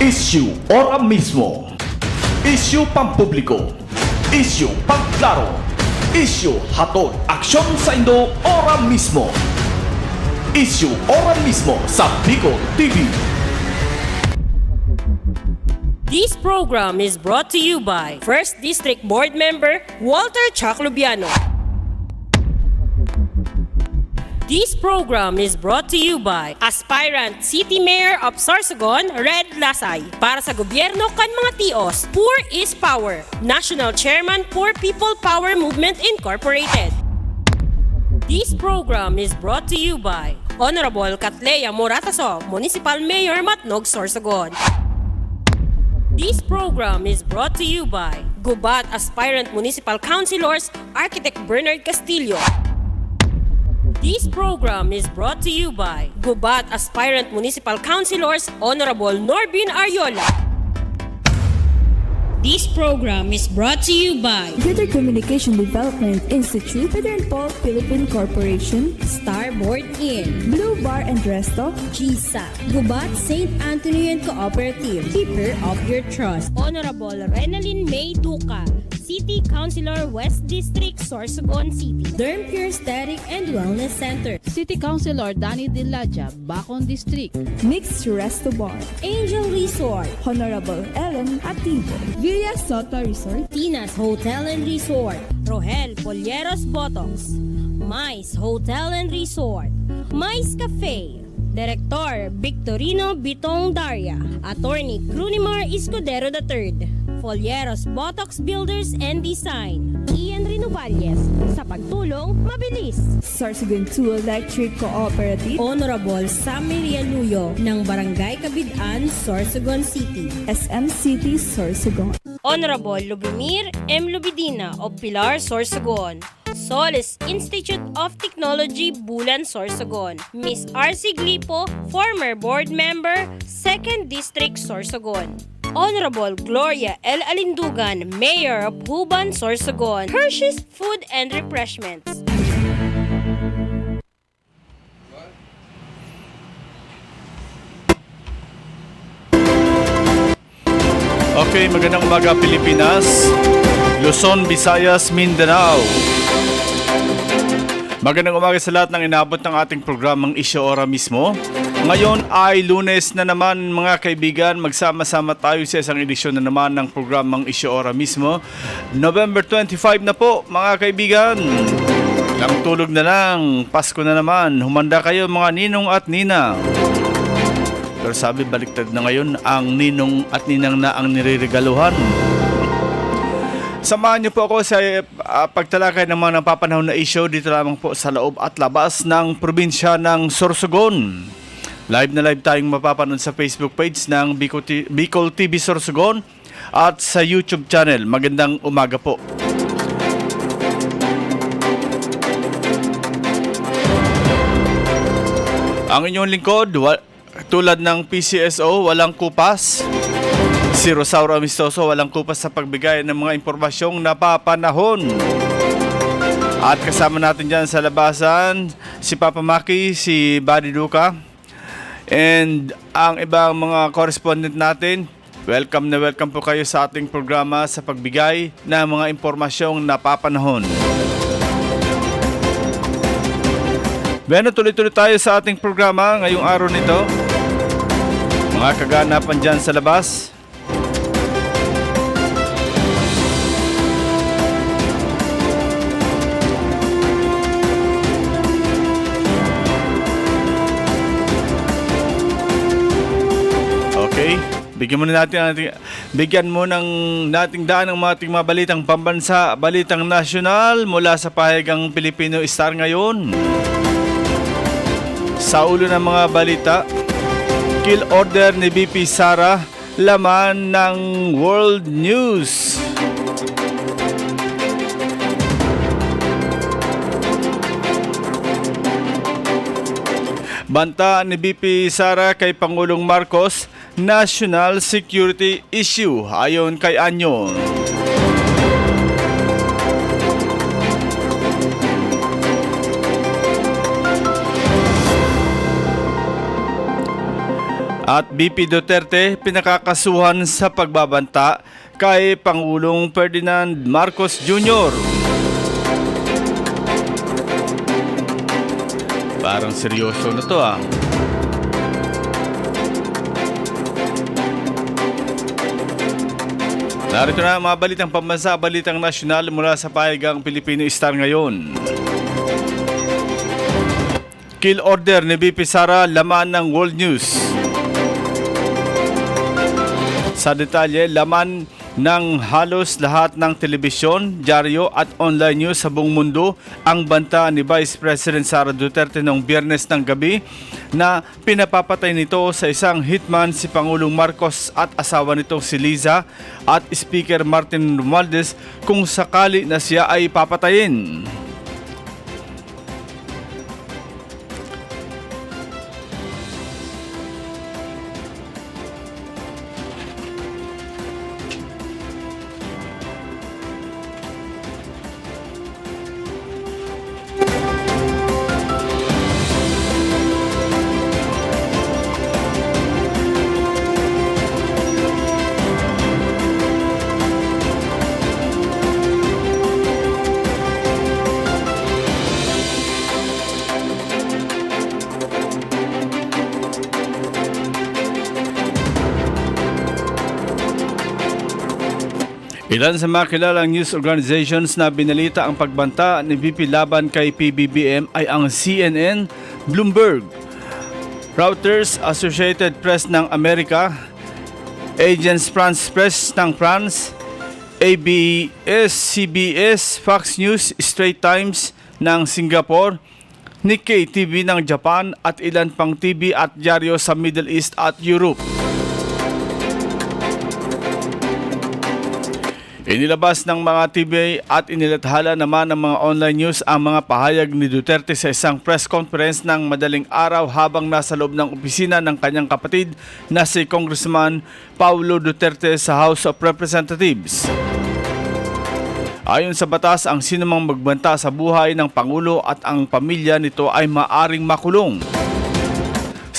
Issue ora mismo. Issue pampubliko. Issue pagklaro. Issue hatod aksyon sa Indo ora mismo. Issue ora mismo sa Bicol TV. This program is brought to you by First District Board Member Walter Chaclubiano. This program is brought to you by Aspirant City Mayor of Sorsogon, Red Lasay. Para sa gobyerno kan mga tios, Poor is Power. National Chairman, Poor People Power Movement Incorporated. This program is brought to you by Honorable Katleya Morataso, Municipal Mayor Matnog, Sorsogon. This program is brought to you by Gubat Aspirant Municipal Councilors, Architect Bernard Castillo. This program is brought to you by Gubat Aspirant Municipal Councilors, Honorable Norbin Ariola. This program is brought to you by Greater Communication Development Institute, Peter and Paul Philippine Corporation, Starboard Inn, Blue Bar and Resto, GSA, Gubat St. Anthony and Cooperative, Keeper of Your Trust, Honorable Renalyn May Duca, City Councilor, West District, Sorsogon City, Derm Pure Aesthetic and Wellness Center, City Councilor Danny Dilaja, Bacon District, Mixed Resto Bar, Angel Resort, Honorable Ellen Ativo, Villa Soto Resort, Tina's Hotel and Resort, Rohel Polleros Botox, Mais Hotel and Resort, Mais Cafe, Director Victorino Bitong Daria, Attorney Crunimar Escudero III, Folleros Botox Builders and Design, Ian Renovalles, sa pagtulong mabilis. Sorsogon 2 Electric Cooperative, Honorable Sammy Rialuyo ng Barangay Kabidaan, Sorsogon City. SM City Sorsogon, Honorable Lubimir M. Lubidina of Pilar, Sorsogon. Solis Institute of Technology, Bulan, Sorsogon. Miss R.C. Glipo, former board member, 2nd District, Sorsogon. Honorable Gloria L. Alindugan, Mayor of Huban, Sorsogon. Hershey's Food and Refreshments. Okay, magandang umaga Pilipinas, Luzon, Visayas, Mindanao. Magandang umaga sa lahat ng inabot ng ating programang Issue Ora mismo. Ngayon ay Lunes na naman mga kaibigan, magsama-sama tayo sa isang edisyon na naman ng programang Issue Ora mismo. November 25 na po mga kaibigan. Lang tulog na lang, Pasko na naman. Humanda kayo mga ninong at ninang. Pero sabi baliktad na ngayon, ang ninong at ninang na ang niriregaluhan. Samahan niyo po ako sa pagtalakay ng mga napapanahon na issue dito lamang po sa loob at labas ng probinsya ng Sorsogon. Live na live tayong mapapanood sa Facebook page ng Bicol TV Sorsogon at sa YouTube channel. Magandang umaga po. Ang inyong lingkod, tulad ng PCSO, walang kupas. Si Rosauro Amistoso, walang kupas sa pagbigay ng mga impormasyong napapanahon. At kasama natin dyan sa labasan, si Papa Maki, si Buddy Duca, and ang ibang mga correspondent natin. Welcome na welcome po kayo sa ating programa sa pagbigay ng mga impormasyong napapanahon. Bueno, tuloy-tuloy tayo sa ating programa ngayong araw nito. Mga kaganapan dyan sa labas. Okay, bigyan mo ng nating daan ng mga ating mga balitang pambansa, balitang nasyonal mula sa pahayagang Pilipino Star ngayon. Sa ulo ng mga balita, kill order ni VP Sara, laman ng World News. Banta ni VP Sara kay Pangulong Marcos, national security issue ayon kay Anyo. At BP Duterte pinakakasuhan sa pagbabanta kay Pangulong Ferdinand Marcos Jr. Parang seryoso na to ah. Narito na ang mga balitang pambansa, balitang nasyonal mula sa pahayagang Pilipino Star ngayon. Kill order ni BP Sara, laman ng World News. Sa detalye, laman ng halos lahat ng telebisyon, dyaryo at online news sa buong mundo ang banta ni Vice President Sara Duterte noong Biyernes ng gabi na pinapapatay nito sa isang hitman si Pangulong Marcos at asawa nitong si Liza at Speaker Martin Romualdez kung sakali na siya ay papatayin. Ilan sa mga kilalang news organizations na binalita ang pagbanta ni VP laban kay PBBM ay ang CNN, Bloomberg, Reuters, Associated Press ng Amerika, Agence France Press ng France, ABS, CBS, Fox News, Straits Times ng Singapore, Nikkei TV ng Japan at ilan pang TV at dyaryo sa Middle East at Europe. Inilabas ng mga TV at inilathala naman ng mga online news ang mga pahayag ni Duterte sa isang press conference ng madaling araw habang nasa loob ng opisina ng kanyang kapatid na si Congressman Paulo Duterte sa House of Representatives. Ayon sa batas, ang sinumang magbanta sa buhay ng Pangulo at ang pamilya nito ay maaring makulong.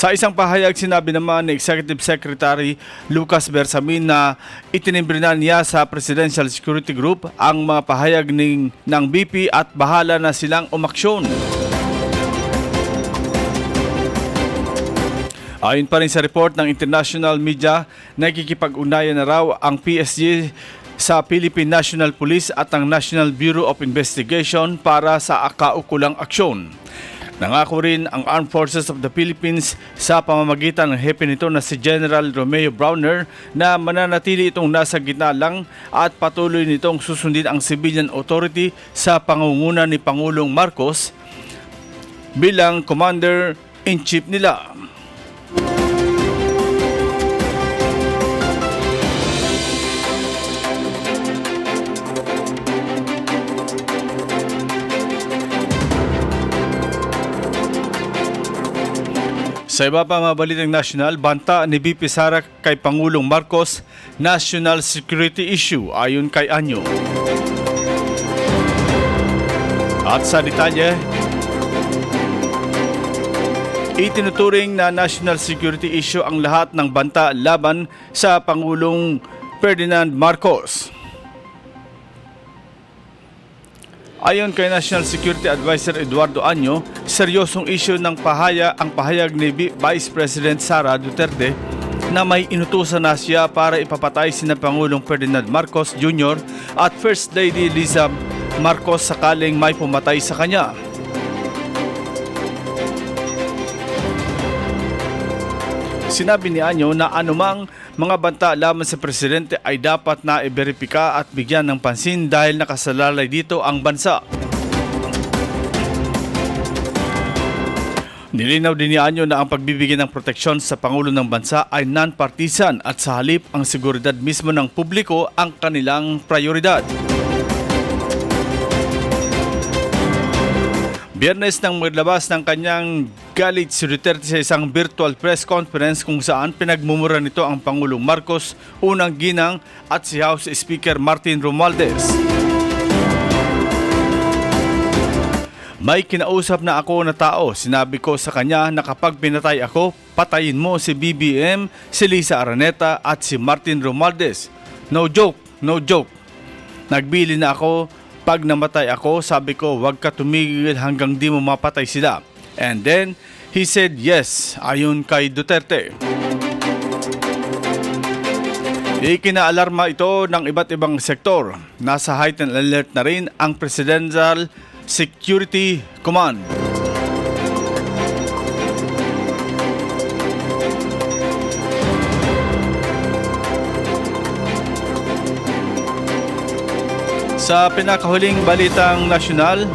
Sa isang pahayag, sinabi naman ni Executive Secretary Lucas Bersamin na itinimbre na niya sa Presidential Security Group ang mga pahayag ng BP at bahala na silang umaksyon. Ayon pa rin sa report ng international media, nakikipag-ugnayan na raw ang PSG sa Philippine National Police at ang National Bureau of Investigation para sa kaukulang aksyon. Nangako rin ang Armed Forces of the Philippines sa pamamagitan ng hepe nito na si General Romeo Browner na mananatili itong nasa gitna lang at patuloy nitong susundin ang civilian authority sa pangunguna ni Pangulong Marcos bilang Commander-in-Chief nila. Sa iba pa mga balitang nasyonal, banta ni BP Sara kay Pangulong Marcos, national security issue ayon kay Anyo. At sa detalye, itinuturing na national security issue ang lahat ng banta laban sa Pangulong Ferdinand Marcos. Ayon kay National Security Advisor Eduardo Anyo, seryosong issue ng ang pahayag ni Vice President Sara Duterte na may inutusan na siya para ipapatay sina Pangulong Ferdinand Marcos Jr. at First Lady Liza Marcos sakaling may pumatay sa kanya. Sinabi ni Anyo na anumang mga banta laban sa presidente ay dapat na iberipika at bigyan ng pansin dahil nakasalalay dito ang bansa. Nilinaw din ni Anyo na ang pagbibigyan ng proteksyon sa Pangulo ng bansa ay non-partisan at sa halip ang seguridad mismo ng publiko ang kanilang prioridad. Biyernes nang maglabas ng kanyang galit si Duterte sa isang virtual press conference kung saan pinagmumura nito ang Pangulong Marcos, unang ginang at si House Speaker Martin Romualdez. May kinausap na ako na tao. Sinabi ko sa kanya na kapag pinatay ako, patayin mo si BBM, si Lisa Araneta at si Martin Romualdez. No joke, no joke. Nagbili na ako. Pag namatay ako, sabi ko, wag ka tumigil hanggang di mo mapatay sila. And then, he said yes, ayon kay Duterte. Ikinaalarma ito ng iba't ibang sektor. Nasa heightened alert na rin ang Presidential Security Command. Sa pinakahuling balitang nasyonal,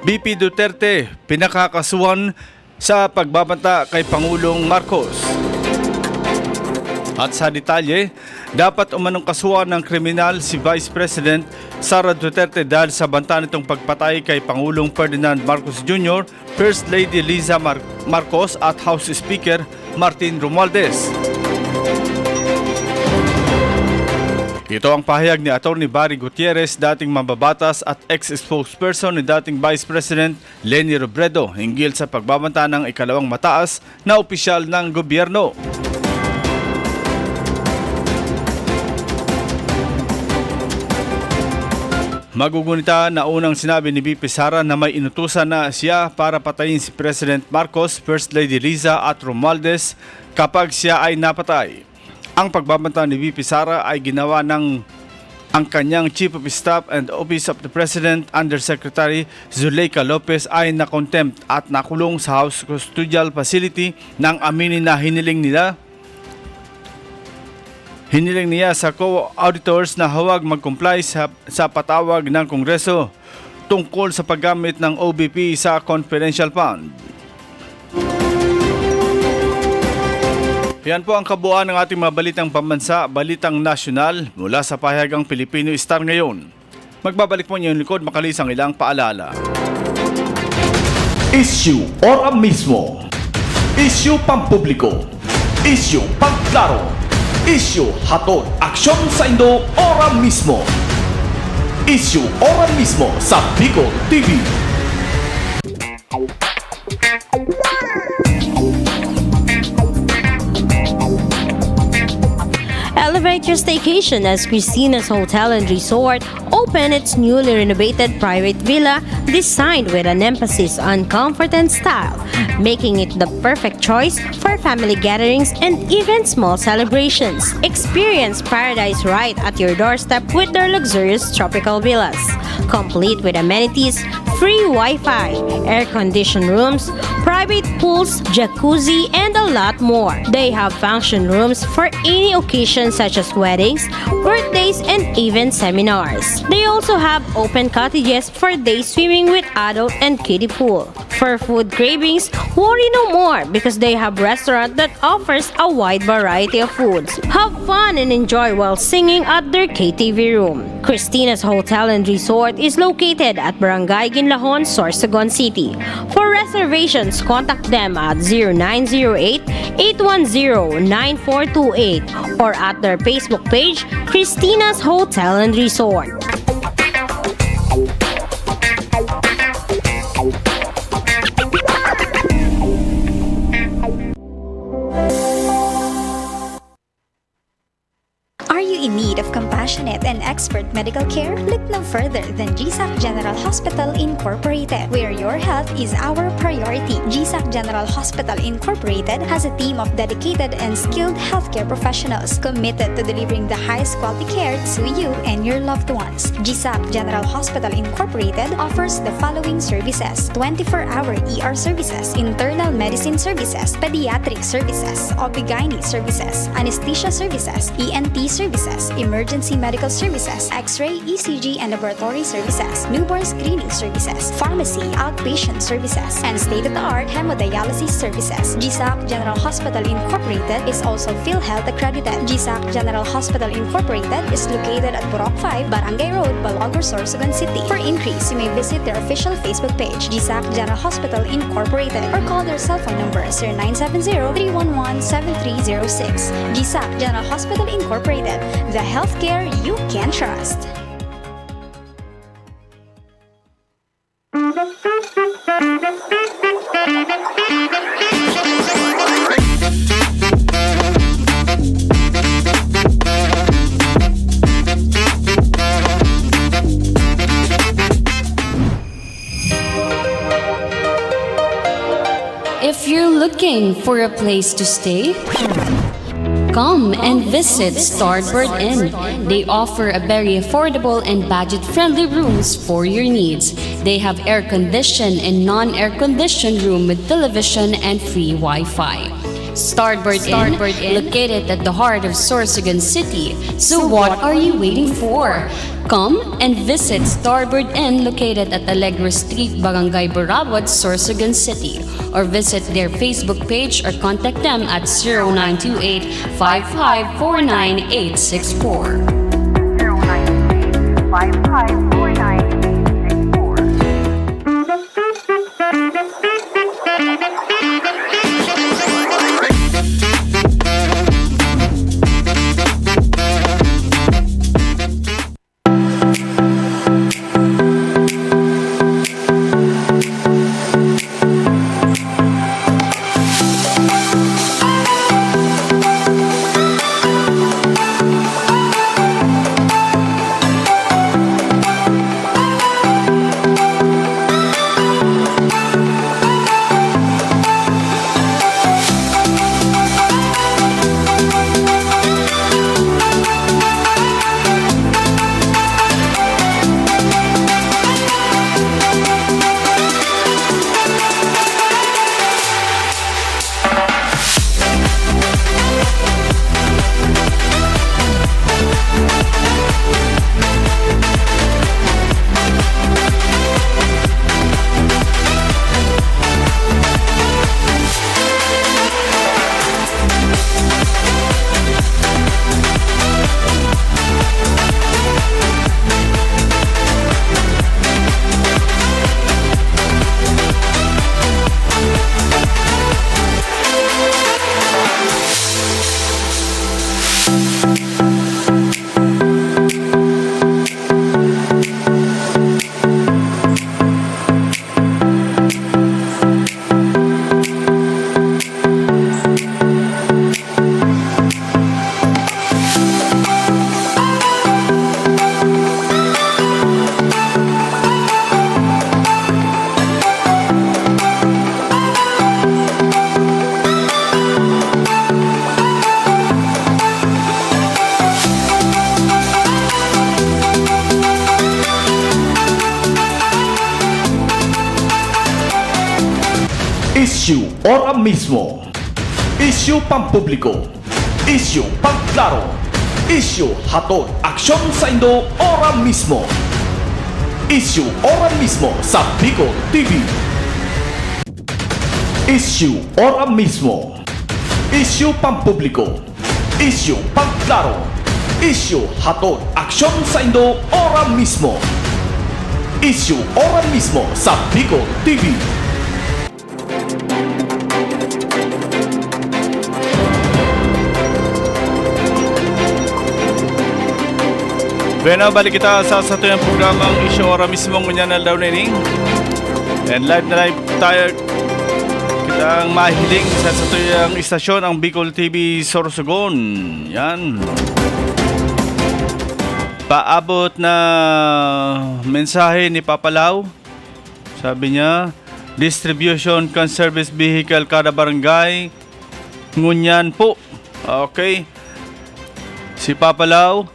BP Duterte pinakakasuhan sa pagbabanta kay Pangulong Marcos. At sa detalye, dapat umanong kasuhan ng kriminal si Vice President Sara Duterte dahil sa banta nitong pagpatay kay Pangulong Ferdinand Marcos Jr., First Lady Liza Marcos at House Speaker Martin Romualdez. Ito ang pahayag ni Atty. Barry Gutierrez, dating mambabatas at ex-spokesperson ni dating Vice President Leni Robredo hinggil sa pagbabanta ng ikalawang mataas na opisyal ng gobyerno. Magugunita na unang sinabi ni BP Sara na may inutusan na siya para patayin si President Marcos, First Lady Liza at Romualdez kapag siya ay napatay. Ang pagbabanta ni VP Sara ay ginawa ng ang kanyang Chief of Staff and Office of the President Undersecretary Zuleika Lopez ay na-contempt at nakulong sa House Custodial Facility nang aminin na hiniling niya sa co-auditors na huwag mag-comply sa patawag ng Kongreso tungkol sa paggamit ng OBP sa confidential fund. Yan po ang kabuuan ng ating mga balitang pambansa, balitang nasyonal mula sa pahayagang Pilipino Star ngayon. Magbabalik po niyo yung likod makalis ang ilang paalala. Issue ora mismo. Issue pampubliko. Issue pagklaro. Issue hatod aksyon sa Indo ora mismo. Issue ora mismo sa Bicol TV. Elevate your staycation as Christina's Hotel and Resort opened its newly renovated private villa designed with an emphasis on comfort and style, making it the perfect choice for family gatherings and even small celebrations. Experience paradise right at your doorstep with their luxurious tropical villas, complete with amenities, free Wi-Fi, air-conditioned rooms, private pools, jacuzzi, and a lot more. They have function rooms for any occasion such as weddings, birthdays, and even seminars. They also have open cottages for day swimming with adult and kiddie pool. For food cravings, worry no more because they have restaurant that offers a wide variety of foods. Have fun and enjoy while singing at their KTV room. Christina's Hotel and Resort is located at Barangay Ginlahon, Sorsogon City. For reservations, contact them at 0908-810-9428 or at their Facebook page, Christina's Hotel and Resort. Are you in need of compassionate and expert medical care? Look no further than GSAC General Hospital Incorporated, where your health is our priority. GSAC General Hospital Incorporated has a team of dedicated and skilled healthcare professionals committed to delivering the highest quality care to you and your loved ones. GSAC General Hospital Incorporated offers the following services: 24-hour ER services, internal medicine services, pediatric services, OB/GYN services, anesthesia services, ENT services, emergency medical services, X-ray, ECG, and laboratory services, newborn screening services, pharmacy, outpatient services, and state-of-the-art hemodialysis services. GSAC General Hospital Incorporated is also PhilHealth accredited. GSAC General Hospital Incorporated is located at Purok 5, Barangay Road, Balagor, Sorsogon City. For inquiries, you may visit their official Facebook page, GSAC General Hospital Incorporated, or call their cell phone number 0970-311-7306. GSAC General Hospital Incorporated, the healthcare you can trust. If you're looking for a place to stay, come and visit Starboard Inn. They offer a very affordable and budget-friendly rooms for your needs. They have air-conditioned and non-air-conditioned room with television and free Wi-Fi. Starboard Inn, located at the heart of Sorsogon City. So what are you waiting for? Come and visit Starboard Inn located at Alegre Street, Barangay Borabot, Sorsogon City. Or visit their Facebook page or contact them at 0928-5549864. Issue ora mismo. Issue pampubliko. Issue pagklaro. Issue hatod aksyon sa Indo ora mismo. Issue ora mismo sa Bicol TV. Issue ora mismo. Issue pampubliko. Issue pagklaro. Issue hatod aksyon sa Indo ora mismo. Issue ora mismo sa Bicol TV. Bueno, balik kita sa satuyang programang Isyo Ora mismo ngunyan na daw nining. And live na live tayo kitang mahiling sa satuyang istasyon ang Bicol TV Sorsogon. Yan. Paabot na mensahe ni Papalaw. Sabi niya, distribution can service vehicle kada barangay. Ngunyan po. Okay. Si Papalaw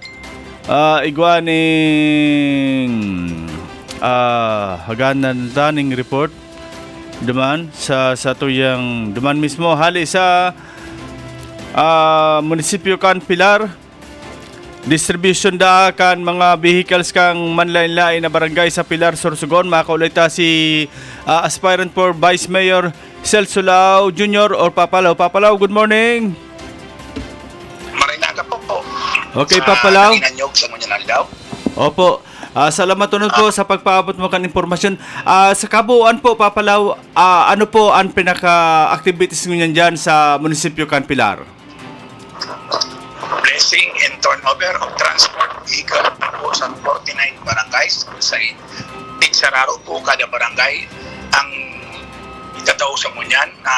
igwaning haganan daning report duman sa tuyang duman mismo hali sa munisipyo kan Pilar distribution da kan mga vehicles kang manlain-lain na barangay sa Pilar, Sorsogon. Makaulita si aspirant for Vice Mayor Celso Lao Jr. or Papalaw. Papalaw, good morning. Marinaga po. Okay, Papalaw. Sa Munyanal daw. Opo. Salamat tunod po sa pagpaabot mo kan impormasyon. Sa kabuuan po, Papalaw, ano po ang pinaka-activities nyo dyan sa munisipyo kan Pilar? Blessing and turnover of transport vehicle po sa 49 barangays sa each sararo po kada barangay ang itatao sa munyan na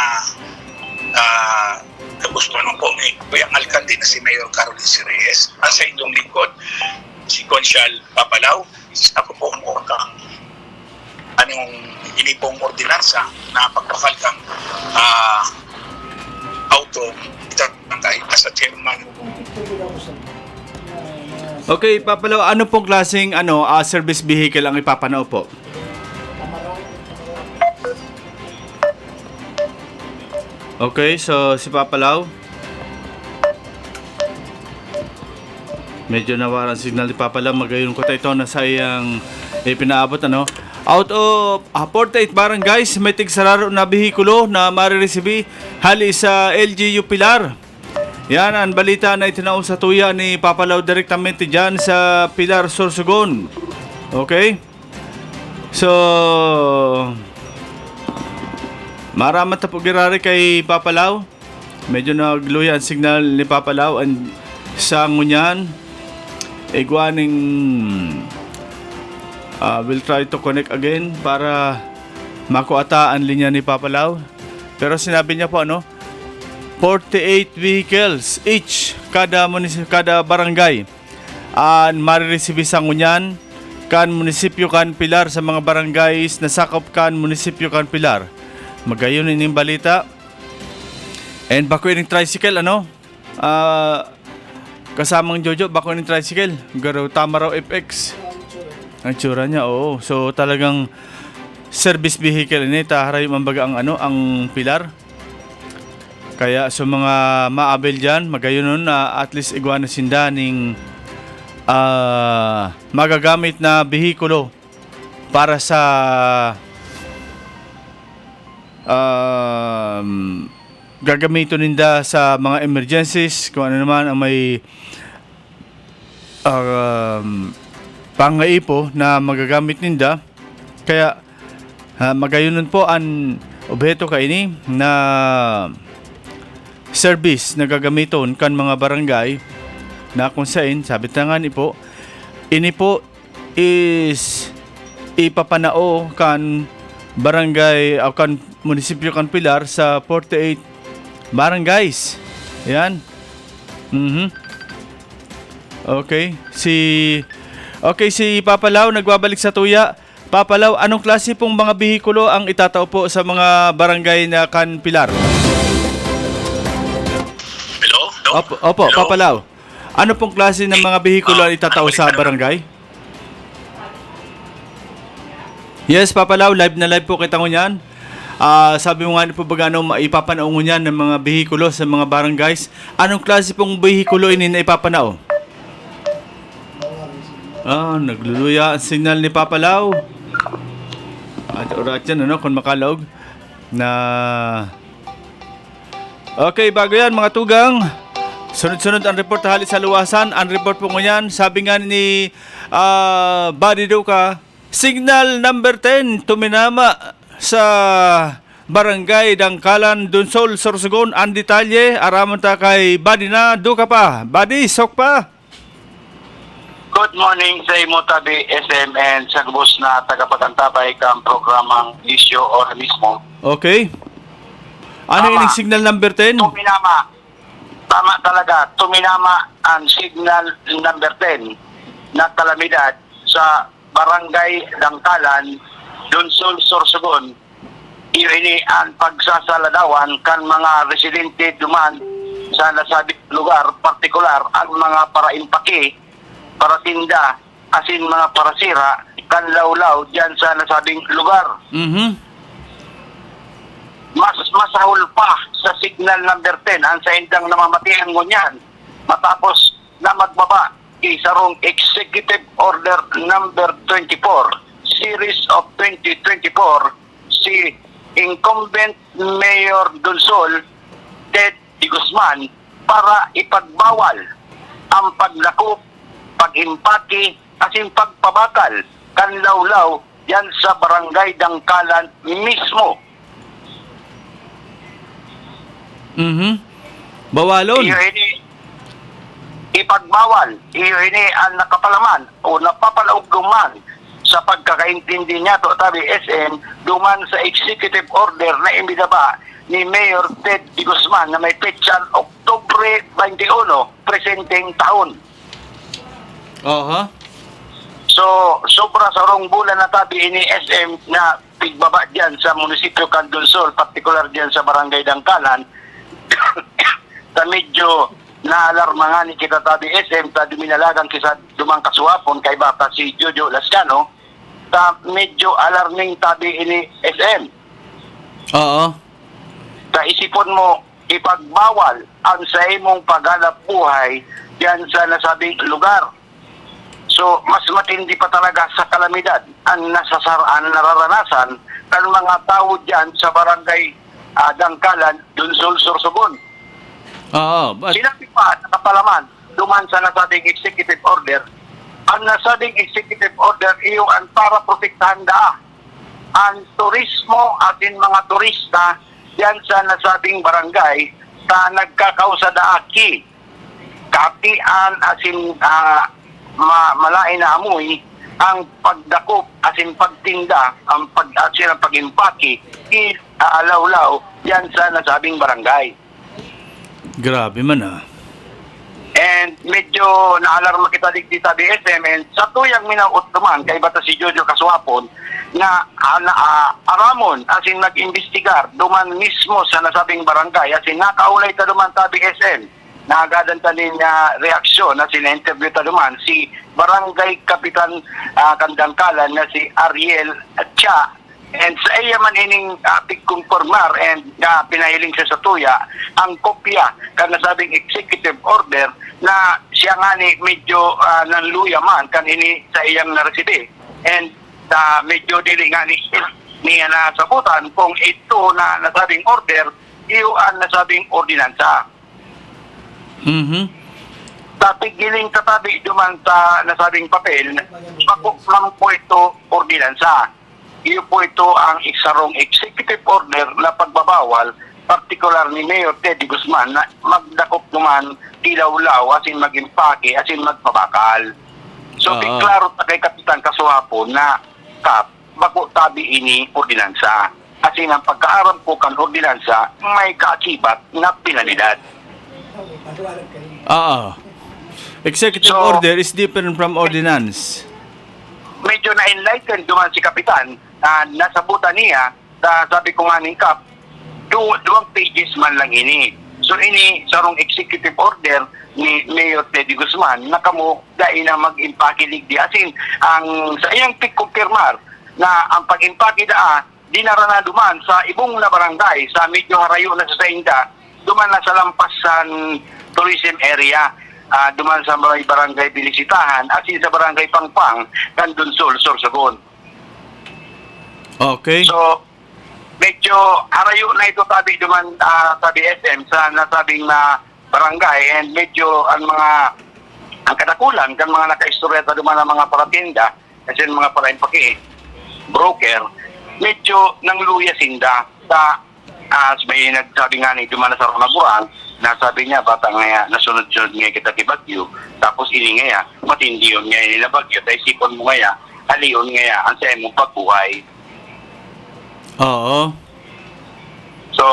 gusto naman po ni Kuyang Alcalde na si Mayor Caroline C. Reyes. Sa inyong lingkod, si Consyal Papalaw. Ako po ang orkang anong inipong ordinansa na pagpakalkang auto itatangkay as a chairman. Okay, Papalaw, ano pong klaseng service vehicle ang ipapanao po? Okay, so si Papalaw. Medyo nawaran signal ni Papalaw. Magayon ko ito na sa iyang ipinaabot Out of 48 barangays, may tigsararo na behikulo na marireceive hali sa LGU Pilar. Yan ang balita na itinaon sa tuya ni Papalaw direktamente dyan sa Pilar, Sorsogon. Okay? So, maramat na po girari kay Papalaw. Medyo nagluya ang signal ni Papalaw sa ngunyan. Iguaning we'll try to connect again para makuata ang linya ni Papalaw. Pero sinabi niya po 48 vehicles each kada barangay ang marireceive sa ngunyan kan munisipyo kan Pilar sa mga barangays na sakop kan munisipyo kan Pilar. Magayon yung balita. And bako yung tricycle, kasamang Jojo, bako yung tricycle. Garo, tama raw FX. Ang tsura niya, oo. So, talagang service vehicle ini. Taharay mambaga ang Pilar. Kaya, so mga maabel dyan, magayon nun na at least iguana sindaning magagamit na behikulo para sa gagamitin ninda sa mga emergencies kung ano naman ang may pangaipo na magagamit ninda. Kaya magayunon po ang objeto kaini na service na gagamiton kan mga barangay na kung saan sabi tangan ini po is ipapanao kan barangay o kan munisipyo kan Pilar sa 48 barangays. Yan. Okay. Si Papalaw nagbabalik sa tuya. Papalaw, anong klase pong mga behikulo ang itatao po sa mga barangay na kan Pilar? Hello? Opo, Hello? Papalaw. Ano pong klase ng mga behikulo ang itatao sa barangay? Yes, Papalaw, live na live po kita ngunyan. Sabi mo nga po ba ipapanaw ngunyan ng mga behikulo sa mga barangays. Anong klase pong behikulo ini na ipapanao? Nagluluya ang signal ni Papalaw. At oras yan, kung makalog na... Okay, bago yan mga tugang. Sunod-sunod ang report hali sa luwasan. Ang report po ngunyan, sabi nga ni Buddy Duca, signal number 10 tuminama sa barangay Dangkalan, Dunsol, Sorsogon. Ang detalye, araman ta kay Buddy na Duca pa. Buddy, sok pa. Good morning sa imo tabi SM and sa gubos na tagapagantapay kang programang Issue or mismo. Okay. Ano yung signal number 10? Tuminama. Tama talaga. Tuminama ang signal number 10 na kalamidad sa barangay Dangkalan, Dunsol, Sorsogon. Iyon ang pagsasaladawan kan mga residente duman sa nasabing lugar, partikular ang mga paraimpaki, paratinda, asin mga parasira, kan lawlaw dyan sa nasabing lugar. Mas masahol pa sa signal number 10 ang sa indang namamatihan ngunyan matapos na magbaba isarong Executive Order number 24 Series of 2024 si incumbent Mayor Dunsol Ted D. Guzman para ipagbawal ang paglakop, pag-impaki asin pagpabakal kan lawlaw yan sa barangay Dangkalan mismo. Bawalon. Ipagbawal. Iyon ang nakapalaman o napapalaog man sa pagkakaintindi niya to tabi SM duman sa executive order na imbidaba ni Mayor Ted D. Guzman na may petsa Oktubre 21 presenteng taon. Aha. So, sobra sa rong bulan na tabi ini SM na pigbaba diyan sa munisipyo Candonsol, particular diyan sa Barangay Dangkalan. Ta medyo naalarma nga ni kita tabi SM, ta duminalagan kisa dumang kasuwapon kay bata si Jojo Lascano, ta medyo alarming tabi ini SM. Oo. Ta isipon mo, ipagbawal ang sa imong paghanap buhay diyan sa nasabing lugar. So, mas matindi pa talaga sa kalamidad ang nararanasan ng mga tao diyan sa Barangay Dangkalan, Dunsol, Sorsogon. Oo. But, Sinabi pa sa kapalaman, duman sa nasabing executive order, ang nasabing executive order iyo ang para protektahan daa ang turismo atin mga turista diyan sa nasabing barangay na nagkakausa daaki kapian asin malain na amoy ang pagdakop asin pagtinda ang asin ang pag-impake alawlaw diyan sa nasabing barangay. grabe man ah. And medyo naalarma kita digdi sa BSM and sa tuyang minaot naman kay bata si Jojo Kasuapon na aramon asin nag-imbestigar duman mismo sa nasabing barangay asin nakaulay ta duman sa BSM nagadan ta niya reaksyon na sina-interview ta duman si Barangay Kapitan Kandangkalan na si Ariel Cha. And sa iya man ining pigkonformar and pinahiling siya sa tuya ang kopya kan nasabing executive order na siya nga ni medyo nanluya man kan ini sa iyang nareside. And medyo dili nga niya nasabutan kung ito na nasabing order iyo ang nasabing ordinansa. Tapigiling katabi duman sa nasabing papel pakuklang po ito ordinansa. Iyo po ito ang isarong executive order na pagbabawal, particular ni Mayor Teddy Guzman na magdakop naman tilawlaw asin mag-impake asin magpabakal. So, klaro ta kay Kapitan Kasuhapo na bago tabi ini ordinansa. Asin ang pagkaaram ko kan ordinansa may kaakibat na penalidad. Executive order is different from ordinance. Medyo na-enlighten duman si Kapitan nasabutan niya sabi ko nga ning Kap 2 pages man lang ini. So ini sarong executive order ni Mayor Teddy Guzman na kamo dai na mag-impake ligdi asin ang sa iyang pigkumpirmar na ang pag-impake daa dinara na duman sa ibong na barangay sa medyo harayo na sa Sainda duman na sa lampasan tourism area. Duman sa barangay Bilisitahan asin sa barangay Pangpang Kandunsol, Sorsogon. Okay. So medyo harayo na ito tabi duman sa BSM sa nasabing na barangay and medyo ang kadakulan kan mga nakaistorya duman ang mga paratinda kasi mga para-impake broker medyo nangluya sinda sa may nagsabi nga ni duman sa Ronaguan nasabi niya bata nga nasunod-sunod nga kita kibagyo tapos ini nga matindi yun nga nila bagyo dahil sipon mo nga aliyon nga ang sa imong pagbuhay. Oo. So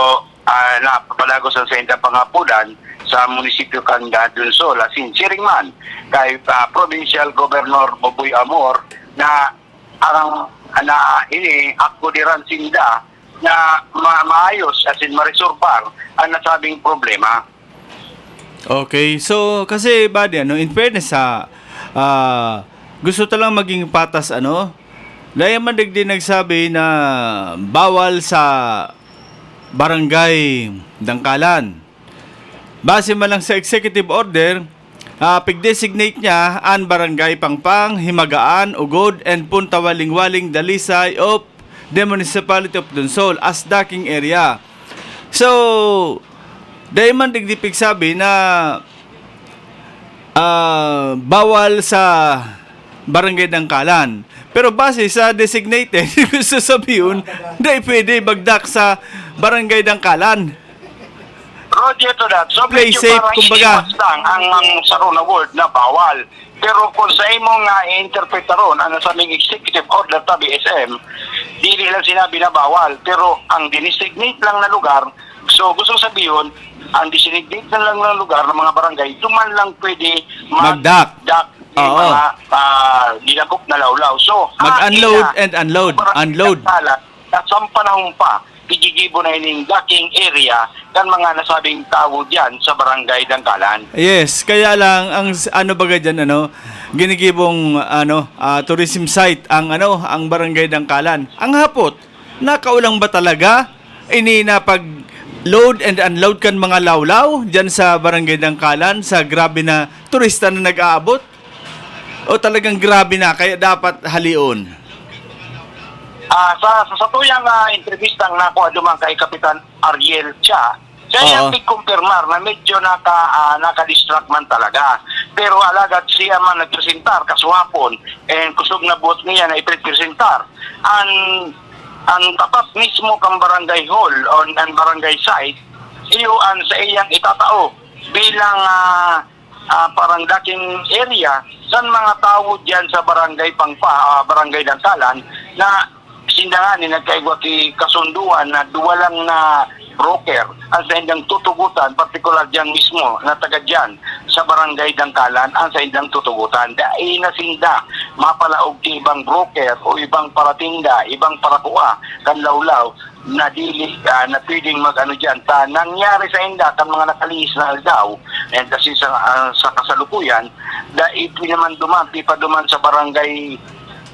napapalago sa sentang pangapulan sa munisipyo Kanda Dunsol asin Siringman kay Provincial Governor Boboy Amor na ang ini ako diran sinda na maayos asin ma-resolve ang nasabing problema. Okay, so kasi buddy in fairness gusto talang maging patas dahil man din nagsabi na bawal sa Barangay Dangkalan. Base man lang sa executive order, pig-designate niya ang Barangay Pangpang, Himagaan, Ugod, and Punta Waling-Waling, Dalisay of the Municipality of Dunsol as docking area. So, dahil man digdipig sabi na bawal sa Barangay Dangkalan. Pero base sa designated, gusto sabihin, dahil pwede bagdak sa Barangay Dangkalan. Roger to that. So Play medyo safe, parang kumbaga. iniwas lang ang sarong na word na bawal. Pero kung sa imong nga i-interpret ron, ano sa aming executive order ta BSM, dili lang sinabi na bawal. Pero ang dinesignate lang na lugar, so gusto sabihin, ang designate na lang ng lugar ng mga barangay, duman lang pwede Mag-dock. yung Oo. mga dinakop na lawlaw. So, Mag-unload and unload. Unload. At sa panahon pa, igigibo na ining docking area kan mga nasabing tao diyan sa barangay Dangkalan. Yes, kaya lang ang ano baga diyan ginigibong tourism site ang ang barangay Dangkalan. Ang hapot, nakaulang ba talaga ini na pag load and unload kan mga lawlaw diyan sa barangay Dangkalan sa grabe na turista na nag-aabot? O talagang grabe na kaya dapat halion? Sa tuyang entrevistang nako dumang kay Kapitan Ariel Cha, siya yung kumpirmar na medyo naka-distract man talaga. Pero alagad siya man nagpresentar kasuhapon and kusog na buot niya na ipresentar ang tapat mismo kang barangay hall on ang barangay site iyo ang sa iyang itatao bilang parang daking area sa mga tao diyan sa barangay barangay Dangkalan na sindangan ni nagkaigwati kasunduan na duwa lang na broker ang sa indang tutugutan, partikular dyan mismo na taga dyan sa barangay Dangkalan ang sa indang tutugutan. Dahil nasinda mapalaog ti ibang broker o ibang paratinda, ibang parakuha kan lawlaw na dili na pwedeng mag-ano dyan. Nangyari sa inda kan mga nakalihis na daw and kasi sa kasalukuyan dahil naman pa duman sa barangay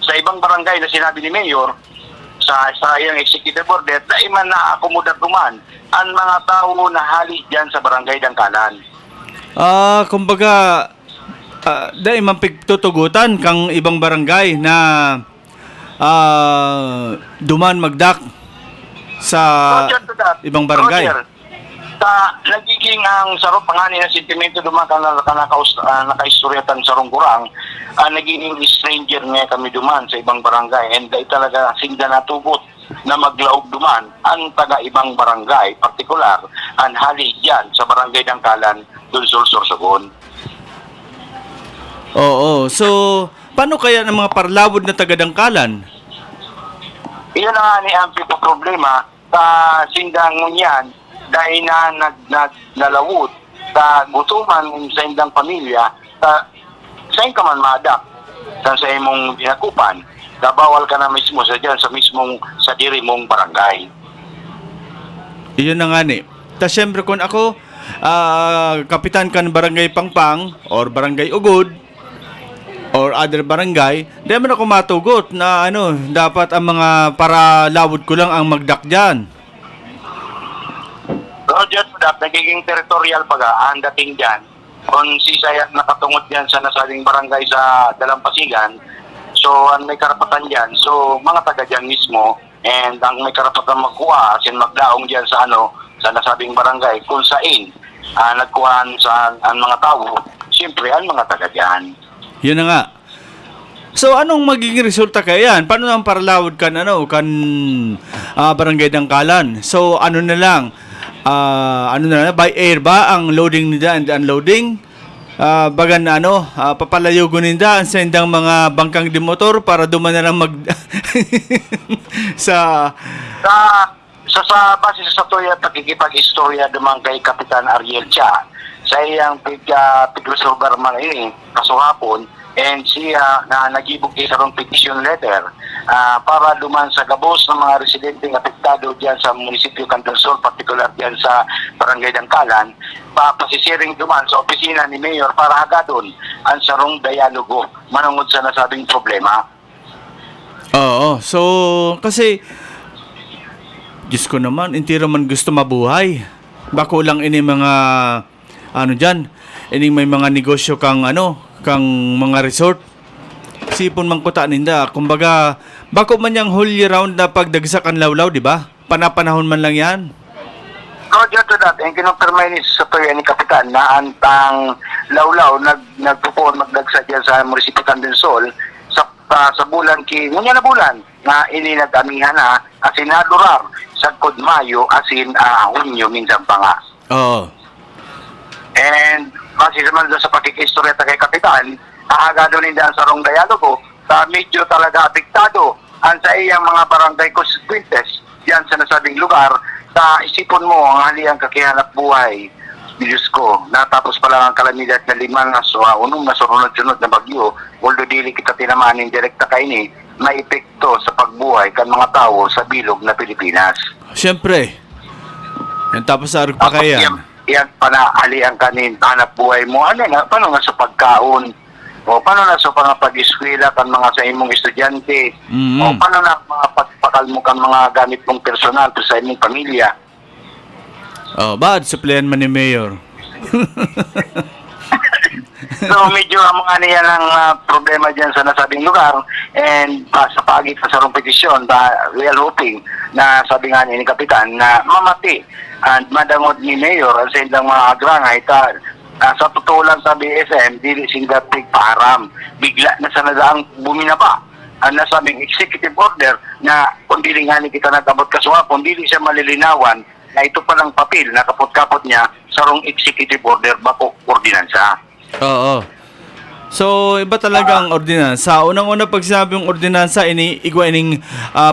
sa ibang barangay na sinabi ni Mayor sa iyang executive order na iman na akomodar duman ang mga tao na hali dyan sa barangay Dangkalan. Kumbaga dahil man pigtutugutan kang ibang barangay na duman magdak sa ibang barangay. Roger, nagiging ang sarong pangani na sentimento duman ka naka-istoryatan sa Rungkurang, nagiging stranger nga kami duman sa ibang barangay and talaga sinda natugot na maglaog duman ang taga ibang barangay, partikular ang hali dyan sa barangay Dangkalan, Dulsol, Sorsogon. Oo. So, paano kaya ng mga parlawod na taga Dangkalan? Iyon na nga ni ang problema sa sindang ngunyan dahil na nalawod sa gutuman sa indang pamilya sa ka man maadak sa imong dinakupan bawal ka na mismo sa dyan sa diri mong barangay. Iyon na nga ni. Ta syempre kung ako kapitan kan barangay Pangpang or barangay Ugod or other barangay, di man ako matugot na dapat ang mga para lawod ko lang ang magdak dyan. Roger, nagiging territorial paga ang dating dyan. Kung si Sayat nakatungod dyan sa nasabing barangay sa Dalampasigan, so ang may karapatan dyan, so mga taga dyan mismo, and ang may karapatan magkuha, sin magdaong dyan sa sa nasabing barangay, kung saan nagkuhaan sa ang mga tao, siyempre ang mga taga dyan. Yun na nga. So anong magiging resulta kaya yan? Paano ang paralawod kan barangay Dangkalan? So ano na lang? By air ba ang loading nila and unloading? Bagan papalayo guninda ang sendang mga bangkang di motor para duman na lang sa base sa tuya pakikipag-istorya dumang kay Kapitan Ariel Cha sa iyang pig-resolver man kasuhapon and siya na nagibog isarong petition letter para duman sa gabos ng mga residente apektado diyan sa munisipyo Cantonsol, particular diyan sa barangay Dangkalan, papasisiring duman sa opisina ni Mayor para hagadon ang sarong dialogo manungod sa nasabing problema. Oo. So, kasi Diyos ko naman, hindi naman gusto mabuhay. Bako lang ini mga dyan, ini may mga negosyo kang mga resort. Sipon man kuta ninda. Kumbaga, bako man yang whole year round na pagdagsakan lawlaw, di ba? Panapanahon man lang yan. Roger to that, ang kinumpirmay ni sa tuya ni Kapitan na antang lawlaw nagpupon magdagsa dyan sa munisipyo Candensol sa bulan ngunya na bulan na ininagamihan na asin nadurar sa Mayo asin Hunyo minsan pa nga. Oo. And base naman doon sa pakikistoreta kay Kapitan, ahagado nila sa rong dialogo, sa medyo talaga apektado ang sa iyang mga barangay constituentes yan sa nasabing lugar, sa isipon mo ang haliyang kakihanap buhay. Diyos ko, natapos pa lang ang kalamidad na 5 na unong nasunod-sunod na bagyo, although dili kita tinamaan ng direkta kaini, may epekto sa pagbuhay kan mga tao sa bilog na Pilipinas. Siyempre. Yan tapos sa arug pa kaya. Yan panahali ang kanin, hanap buhay mo. Paano nga sa pagkaon? O paano na sa pag-eskwela kan mga sa imong estudyante? Mm-hmm. O paano na mga pagpakal mo kan mga gamit mong personal sa imong pamilya? Oh, bad supplian man ni Mayor. So medyo ang mga niya ng problema dyan sa nasabing lugar, and sa pagitan sa petisyon, we are hoping na sabi nga ni Kapitan na mamati and madangod ni Mayor sa ilang mga agrangay sa totoo lang sa BSM, dili sila param. Bigla na sa nadaang buminaba ang nasabing executive order na kung dili nga ni kita nagabot kasuha, kung dili siya malilinawan na ito palang papel na kapot-kapot niya sa rong executive order bako ordinansa. Oo. So, iba talaga ang ordinansa. Unang-una pag sinabi yung ordinansa, igwa ining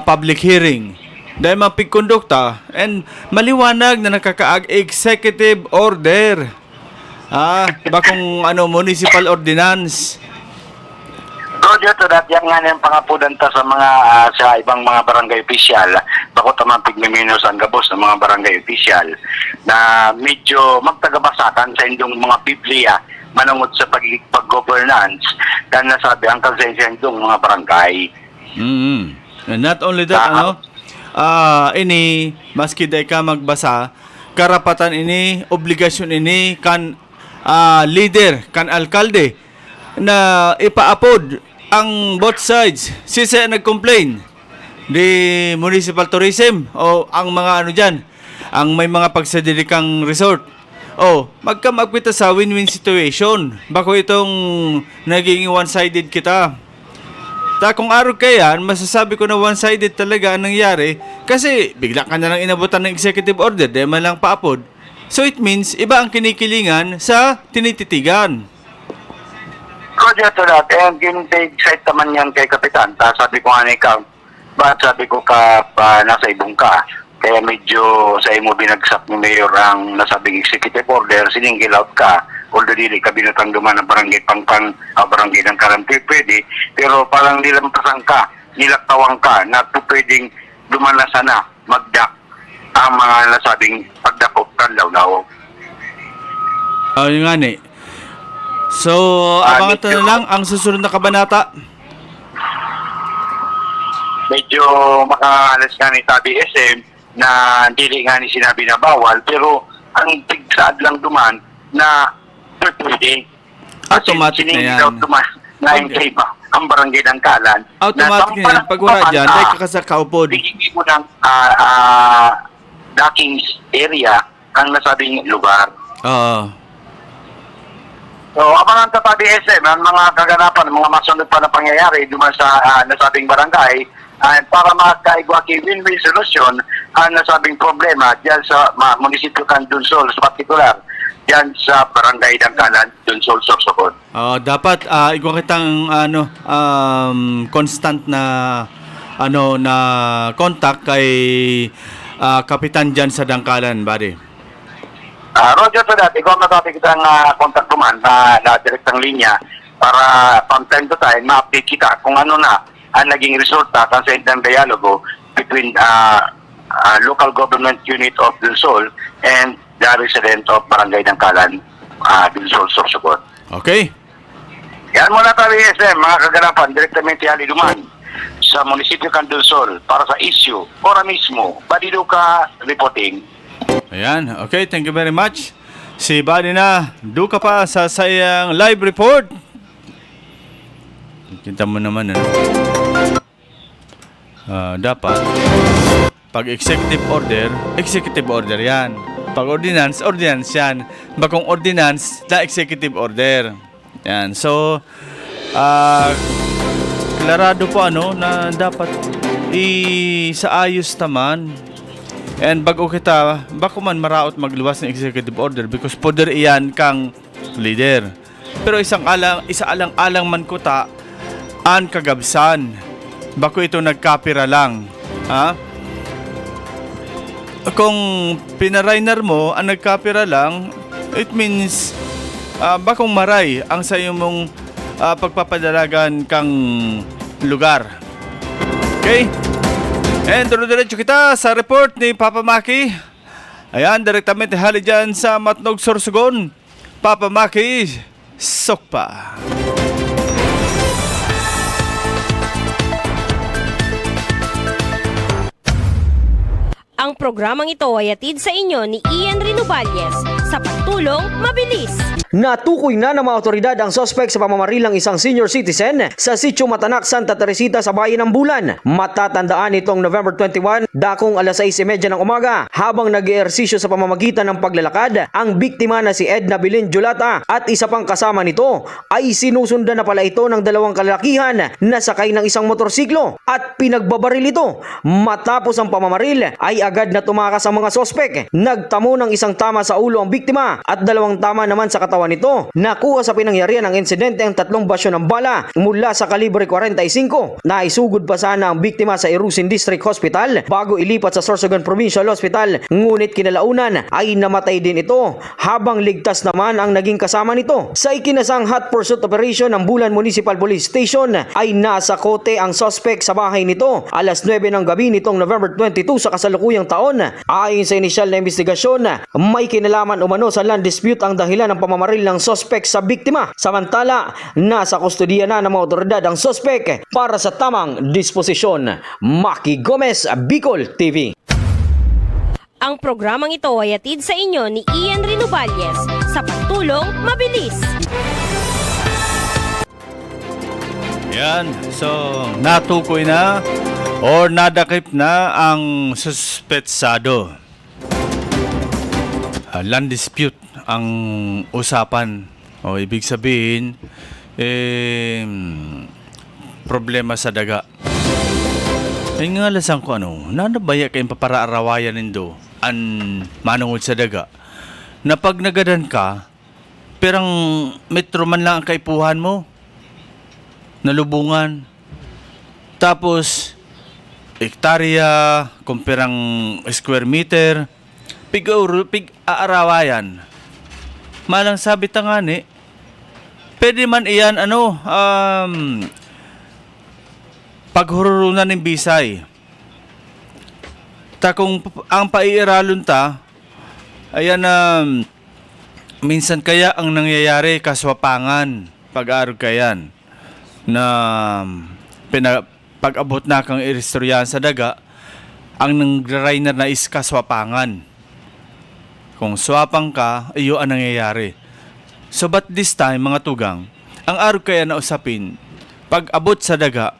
public hearing. Dahil mapigkondukta and maliwanag na nakakaag executive order. Iba kung municipal ordinance. Roger, to that, yan nga niyang pangapudanta sa mga sa ibang mga barangay official, bako tamang pigmiminos ang gabos ng mga barangay official na medyo magtagabasakan sa indong mga Biblia manungod sa pag-governance dan nasabi ang kalsensya indong mga barangay. And not only that, maski day ka magbasa, karapatan ini, obligasyon ini kan leader, kan alkalde na ipaapod ang both sides. Sisa nag-complain di municipal tourism o ang mga dyan, ang may mga pagsadidikang resort. Magkamagpita sa win-win situation. Bako itong naging one-sided kita. Kung araw kaya, masasabi ko na one-sided talaga ang nangyari kasi bigla ka na lang inabutan ng executive order dahil man lang paapod. So it means iba ang kinikilingan sa tinititigan. Roger, to that, and ginitake-site naman yan kay Kapitan. Sabi ko nga ikaw, sabi ko nasa ibong ka. Kaya medyo sa imo binagsak ni Mayor ang nasabing executive order, siningil out ka. Although dili ka binatang duman ng barangay Pangpang, barangay ng Karanti, pwede. Pero parang nilampasan ka, nilaktawang ka na pwedeng duman na sana magdak ang mga nasabing pagdakop kanlaw-law. Yung nga ni. So, abangan na lang ang susunod na kabanata. Medyo makaalas nga ni Tabi SM na dili nga ni sinabi na bawal, pero ang tigsaad lang duman na pwede. Automatic na yan. Okay. Ang barangay ng Kalan. Automatic na yan. Pag wala dyan, dahil kakasakaupod. Bigyan mo ng docking area ang nasabing lugar. So, abangan sa Tabi SM, ang mga kaganapan, mga masunod pa na pangyayari duman sa nasabing barangay, para makaigwa kay win-win solution ang nasabing problema diyan sa munisipyo kan Dunsol, sa particular diyan sa barangay Dangkalan, Dunsol, Sorsogon. Dapat igwa kitang constant na na contact kay kapitan diyan sa Dangkalan, buddy. Roger, to that, ikaw matapik kitang contact kuman na direktang linya para from time to time ma-update kita kung ano na ang naging resulta sa isang dialogo between local government unit of Dunsol and the resident of Barangay Dangkalan, Dunsol, Sorsogon. Okay. Yan muna tayo, SM, mga kaganapan, direktamente haliduman sa munisipyo kan Dunsol para sa issue, ora mismo, Badiduka reporting. Ayan, okay, thank you very much. Si Buddy na, duka pa sa sayang live report. Kita mo naman, dapat pag executive order yan. Pag ordinance yan. Bagong ordinance na executive order. Yan, so klarado po na dapat sa ayos naman. And bago kita, bako man maraot magluwas ng executive order because poder iyan kang leader. Pero isa alang-alang man kuta an kagabsan. Bako ito nagkapira lang. Ha? Kung pinarainer mo ang nagkapira lang, it means bakong maray ang sa mong pagpapadalagan kang lugar. Okay? And diretso kita sa report ni Papa Maki. Ayan, direktamente hali dyan sa Matnog, Sorsogon. Papa Maki, sokpa. Ang programang ito ay hatid sa inyo ni Ian Rinovalles sa pagtulong mabilis. Natukoy na ng mga otoridad ang suspect sa pamamaril ng isang senior citizen sa Sitio Matanak, Santa Teresita sa Bayan ng Bulan. Matatandaan itong November 21, dakong alas 6:30 ng umaga, habang nag-eehersisyo sa pamamagitan ng paglalakad, ang biktima na si Edna Bilin Julata at isa pang kasama nito ay sinusundan na pala ito ng dalawang kalalakihan na sakay ng isang motorsiklo at pinagbabaril ito. Matapos ang pamamaril ay agad na tumakas ang mga suspect. Nagtamo ng isang tama sa ulo ang biktima at dalawang tama naman sa katawan nito. Nakuha sa pinangyarihan ng insidente ang 3 basyo ng bala mula sa kalibre 45. Naisugod pa sana ang biktima sa Irusin District Hospital bago ilipat sa Sorsogon Provincial Hospital, ngunit kinalaunan ay namatay din ito, habang ligtas naman ang naging kasama nito. Sa ikinasang hot pursuit operation ng Bulan Municipal Police Station ay nasa kote ang suspect sa bahay nito alas 9 ng gabi nitong November 22 sa kasalukuyang taon. Ayon sa inisyal na investigasyon, may kinalaman umano sa land dispute ang dahilan ng pamamaril ng suspect sa biktima. Samantala, nasa kustodiya na ng mga otoridad ang suspect para sa tamang disposisyon. Maki Gomez, Bicol TV. Ang programang ito ay hatid sa inyo ni Ian Rinovalles sa pagtulong mabilis. Yan. So, natukoy na or nadakip na ang suspetsado. Land dispute ang usapan. O ibig sabihin, problema sa daga. Ay nga lasang ko nanabaya kayong paparaarawayan nindo an manungod sa daga. Na pag nagadan ka, perang metro man lang ang kaipuhan mo. Nalubungan. Tapos, hektarya, kung perang square meter, pig-aarawayan. Malang sabi tangani, pwede man iyan paghururunan ng bisay. Ta kung ang paiiralon ta, ayan minsan kaya ang nangyayari kaswapangan pag-aarog kayan na pag-abot na kang iristoryahan sa daga, ang nang-rainer na is kaswapangan. Kung swapang ka, iyo ang nangyayari. So but this time, mga tugang, ang arog kaya na usapin, pag abot sa daga,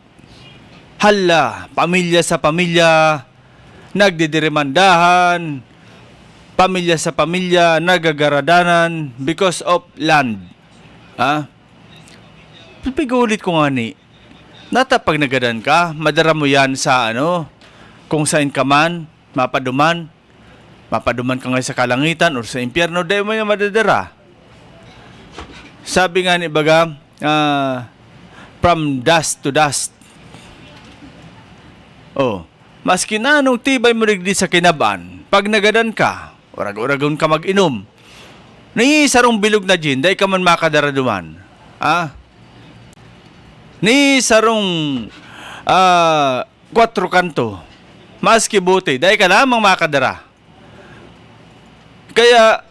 hala, pamilya sa pamilya, nagdidiremandahan, pamilya sa pamilya, nagagaradanan because of land. Pipigulit ko nga ni, natapag nagadan ka, madara mo yan sa kung saan ka man, mapaduman ka nga sa kalangitan o sa impyerno, dahil mo yung madadara. Sabi nga ni baga, from dust to dust. Maski na anong tibay mo rigdi sa kinaban, pag nagadan ka, urag-uragon ka mag-inom, ni sarong bilog na gin, dahil ka man makadara duman. Ni sarong 4 kanto, maski buti, dahil ka lamang makadara. Kaya,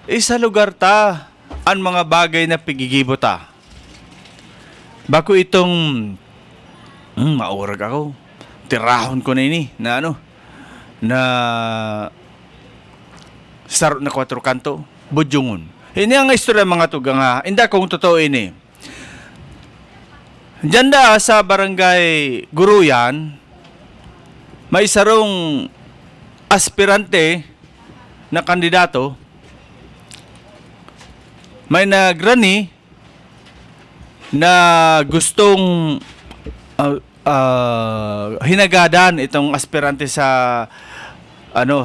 isa lugar ta ang mga bagay na pigigibo ta. Bako itong maurag ako. Tirahon ko na ini na sarot na 4 kanto, budyungon. Ini ang istorya mga tugang ha. Hindi kung totoo ini. Diyan da sa barangay Guruyan, may sarong aspirante na kandidato, may nagrani na gustong hinagadan itong aspirante sa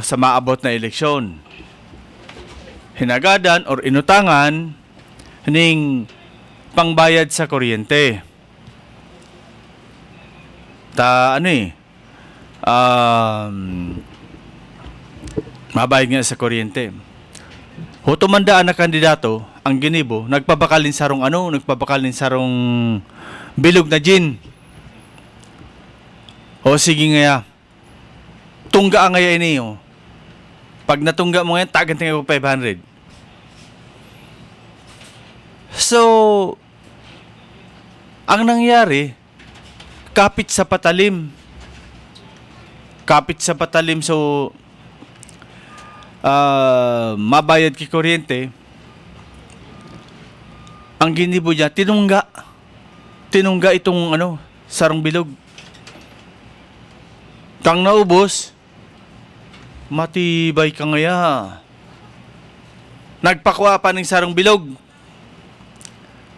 sa maabot na eleksyon. Hinagadan or inutangan ning pangbayad sa kuryente. Mabayad nga sa kuryente. Tumandaan na kandidato, ang ginibo, nagpabakalin sarong bilog na gin. Sige nga, tungga nga ini. Pag natungga mo ngayon, tagan tingin ko 500. So, ang nangyari, kapit sa patalim. So, mabayad ki kuryente. Ang ginibo niya, tinungga itong sarong bilog. Kang naubos, matibay ka ngaya. Nagpakuha pa ng sarong bilog.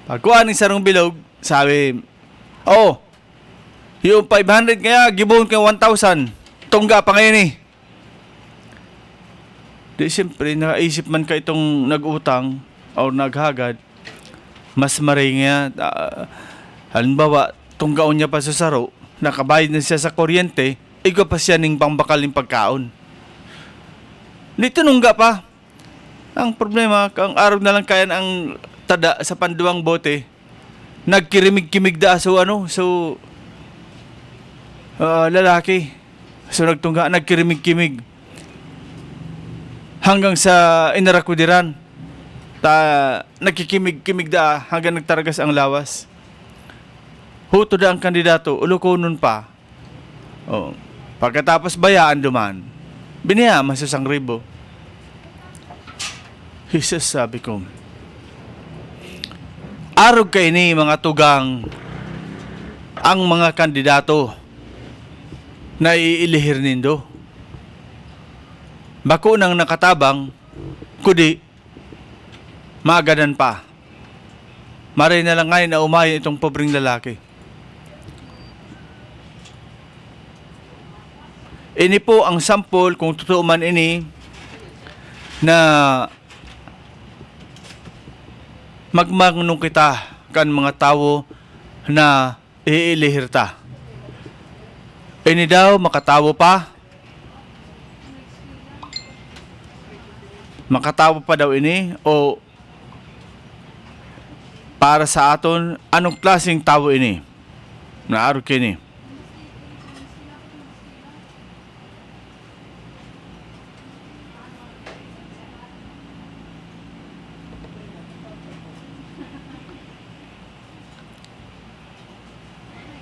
Pagkuha ng sarong bilog, sabi, yung 500 kaya, gibuhon ka 1,000. Tungga pa ngayon eh. Di siyempre, nakaisip man ka itong nag-utang o naghagad, mas maray nga. Halimbawa, tunggaon niya pa sa saro, nakabayad na siya sa kuryente, ikaw pa siya ning pambakaling pagkaon. Dito nungga pa. Ang problema, ang araw na lang kaya ang tada sa panduang bote, nagkirimig-kimig da lalaki. So nagtungga, nagkirimig-kimig. Hanggang sa inarakudiran. Nagkikimig-kimig da hanggang nagtaragas ang lawas. Huto da ang kandidato, ulukunon pa. Pagkatapos bayaan duman, biniyama sa 1,000. Jesus, sabi ko, arog kay ni mga tugang ang mga kandidato na iilihir nindo. Bako nang nakatabang, kudi, magadan pa. Maray na lang ngayon na umayon itong pobreng lalaki. Ini po ang sample, kung totoo man ini, na magmagnong kita kan mga tao na iilihir ta. Ini daw makatawo pa. Makatawo pa daw ini o para sa aton anong klaseng tao ini? Naaro kini.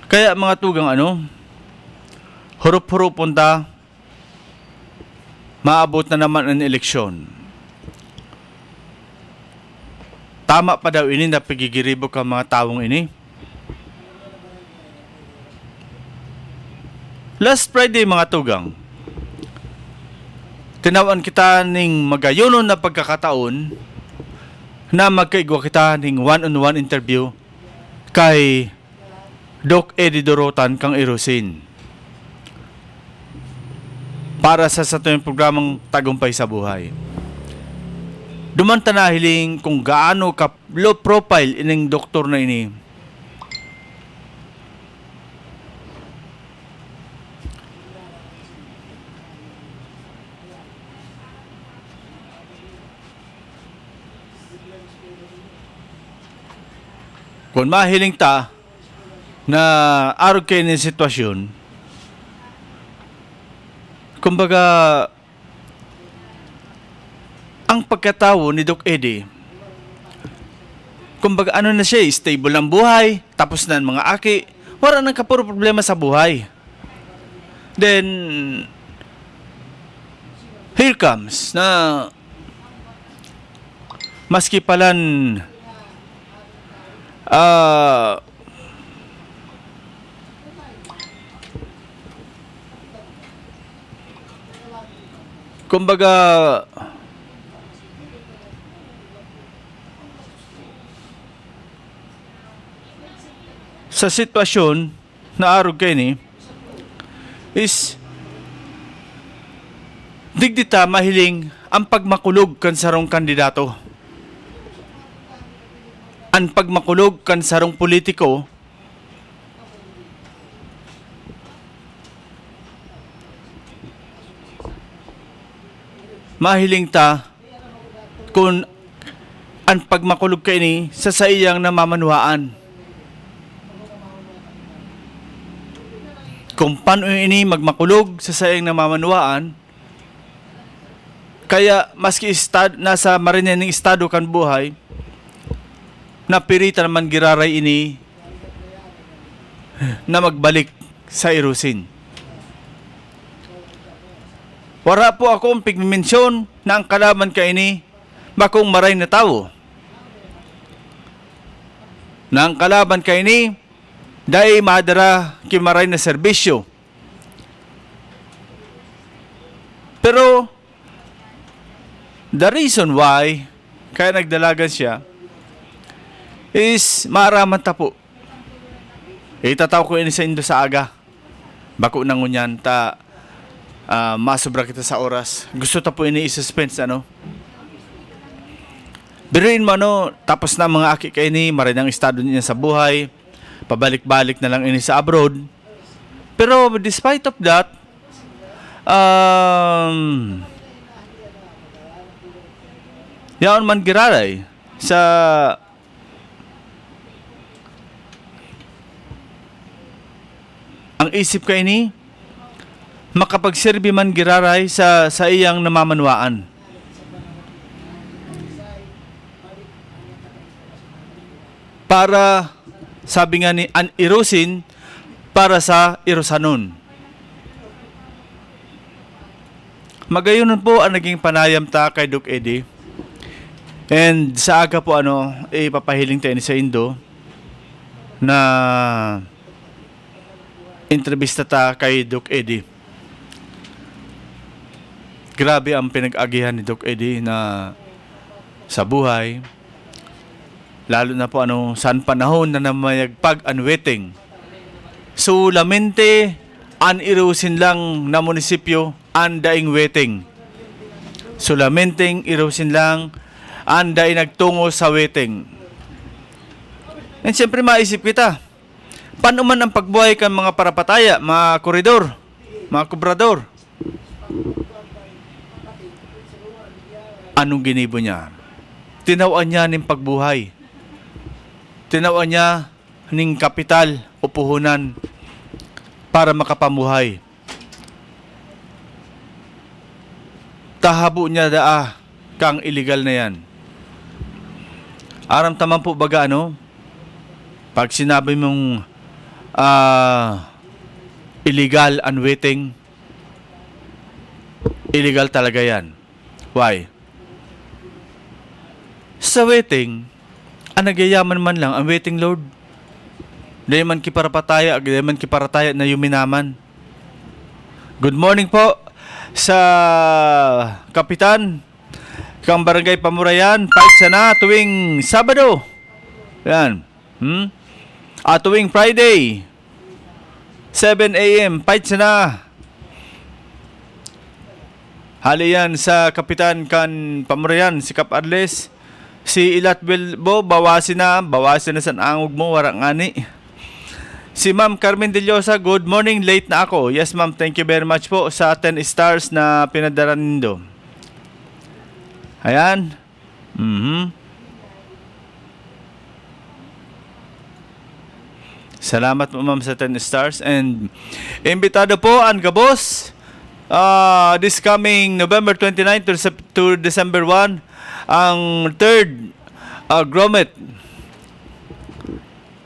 Kaya mga tugang hurup-hurupon ta, maabot na naman ang eleksyon. Tama pa daw ini na pagigiribok ang mga taong ini. Last Friday mga tugang, tinawan kita ning magayunon na pagkakataon na magkaigwa kita ning one-on-one interview kay Doc Eddie Dorotan kang Irusin para sa tuyong programang Tagumpay sa Buhay. Dumanta na hiling kung gaano ka low profile ining doktor na ini. Kung mahiling ta na arog kayo ng sitwasyon, kumbaga, ang pagkatawo ni Doc Eddie, kumbaga na siya, stable ang buhay, tapos na ang mga aki, wala nang kapuro problema sa buhay. Then, here comes na maski palan kumbaga sa sitwasyon na arog kayo ni is Digdita mahiling ang pagmakulog kan sarong kandidato. Ang pagmakulog kan sarong politiko mahiling ta kung ang pagmakulog ka ini sa saiyang namamanuhaan. Kung paano ini magmakulog sa saiyang namamanuhaan, kaya maski nasa marinening estado kan buhay, napirita naman giraray ini na magbalik sa Irusin. Wala po akong pigmensyon na ang kalaban ka ini bakong maray na tao. Na ang kalaban ka ini dahil madara kimaray na serbisyo. Pero the reason why kaya nagdalagan siya is maaraman ta po. Itataw ko ini sa indo sa aga. Bako nang unyan ta masobra kita sa oras. Gusto ta po ini i-suspense ano. Biruin mo ano, tapos na mga aki kay ini, maray ng estado niya sa buhay. Pabalik-balik na lang ini sa abroad. Pero despite of that, yaon man giraray sa ang isip ka ini makapagserbi man giraray sa iyang namamanwaan. Para sabi nga ni an Irusin para sa Irusanon. Magayunan po ang naging panayam ta kay Doc Eddie. And sa aga po ipapahiling tayo ni sa Indo na entrevista ta kay Doc Eddie. Grabe ang pinag-agihan ni Doc Eddie na sa buhay. Lalo na po saan panahon na namayagpag ang wedding. Solamente an Irusin lang na munisipyo ang daing wedding. Solamente Irusin lang ang daing nagtungo sa wedding. And siyempre maisip kita, paano man ang pagbuhay kan mga parapataya, mga koridor, mga kubrador? Anong ginibo niya? Tinawaan niya ng pagbuhay. Tinawaan niya ng kapital o puhunan para makapamuhay. Tahabo niya kang illegal na yan. Aram taman po baga pag sinabi mong illegal unwitting, illegal talaga yan. Why? Sa waiting, ang nagyayaman man lang ang waiting Lord. Dahil man kiparapataya, dahil man kiparataya na yuminaman. Good morning po sa Kapitan kang Barangay Pamurayan. Fight sana tuwing Sabado. Yan. Tuwing Friday 7 a.m. Fight sana. Hali yan sa Kapitan kan Pamurayan, si Kap Arles. Si Ilat Bilbo, bawasin na sa angog mo, warang ani. Si Ma'am Carmen De Llosa, good morning, late na ako. Yes ma'am, thank you very much po sa 10 stars na pinadala nindo. Ayan. Salamat po ma'am sa 10 stars. And imbitado po ang Gabos this coming November 29 to December 1 ang third Grommet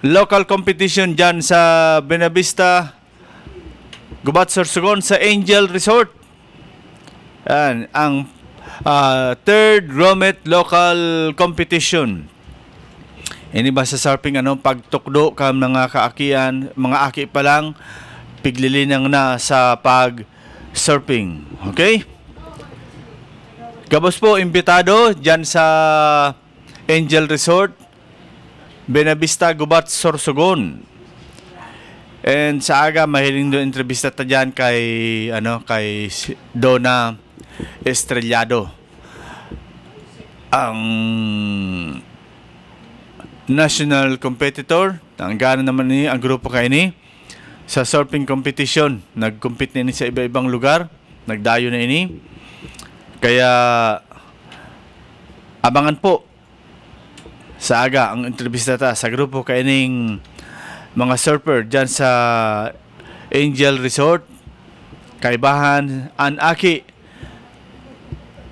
local competition dyan sa Benavista, Gubat, Sorsogon sa Angel Resort. Yan, ang third Grommet local competition. Ini ba sa surfing pagtukdo ka mga kaakian, mga aki pa lang, piglilinang na sa pag-surfing. Okay? Gabos po, imbitado dyan sa Angel Resort, Benavista, Gubat, Sorsogon. And sa aga, mahiling doon entrevista ta dyan kay Donna Estrellado. Ang national competitor, tangganan naman ni ang grupo kay ni sa surfing competition. Nag-compete na ini sa iba-ibang lugar, nagdayo na ini. Kaya abangan po sa aga ang entrevista ta sa grupo kay ning mga surfer dyan sa Angel Resort. Kaibahan an aki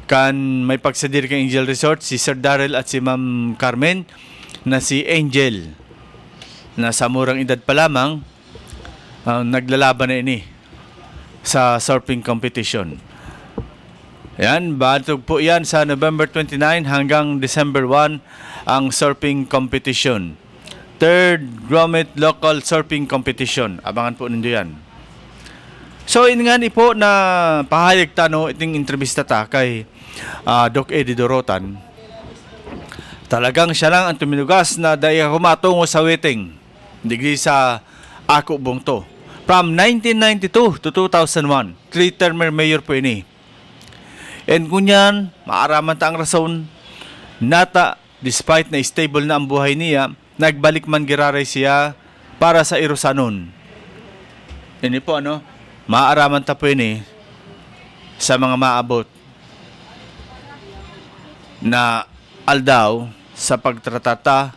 kan may pagsadir kay Angel Resort si Sir Darrell at si Ma'am Carmen na si Angel na sa murang edad pa lamang naglalaban na ini sa surfing competition. Yan, batog po yan sa November 29 hanggang December 1 ang surfing competition. Third Grommet Local Surfing Competition. Abangan po ninyo yan. So, in nga ni po na pahayag tano iting entrevista ta kay Doc Eddie Dorotan. Talagang siya lang ang tuminugas na dahil humatungo sa waiting. Digdi sa ako bungto. From 1992 to 2001, 3-termer mayor po ini. And kunyan, maaraman ta ang rason, nata, despite na stable na ang buhay niya, nagbalik man giraray siya para sa Irusanon. Ini po maaraman ta po ini sa mga maabot na aldaw sa pagtratata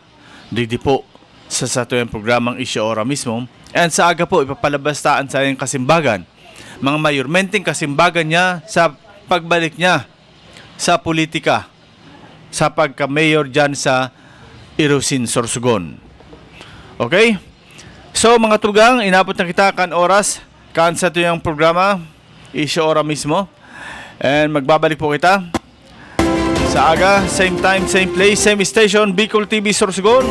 di po sa satuyang programang Isyu Ora mismo. And sa aga po, ipapalabastaan sa iyong kasimbagan. Mga mayormenteng kasimbagan niya sa pagbalik niya sa politika, sa pagka-mayor dyan sa Irusin, Sorsogon. Okay? So mga tugang, inabot na kita kan oras, kan sa tuyang programa, Isyu Ora mismo. And magbabalik po kita sa aga, same time, same place, same station, Bicol TV, Sorsogon.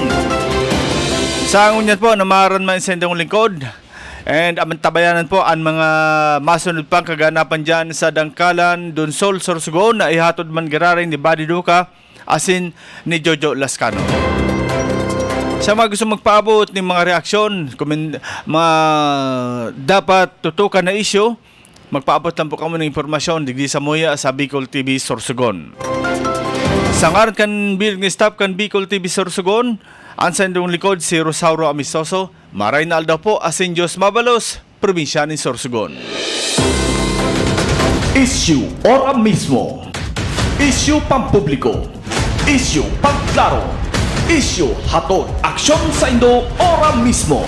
Sa ngunyan po, namaran man sa indang lingkod. And amantabayanan po ang mga masunod pang kaganapan dyan sa Dangkalan, Dunsol, Sorsogon na ihatod man gararin ni Buddy Duca asin ni Jojo Lascano. Sa mga gusto magpaabot ng mga reaksyon, mga dapat tutukan na issue, magpaabot lang po kamo ng impormasyon digdi sa Moya sa Bicol TV Sorsogon. Sa ngaran kan bilang ni staff kan Bicol TV Sorsogon, ang sandong likod si Rosauro Amistoso, maray na aldaw po asin Diyos Mabalos, probinsya ni Sorsogon. Isyu Ora mismo. Isyu pampubliko. Isyu pagklaro. Isyu hatod aksyon sa Indo Ora mismo.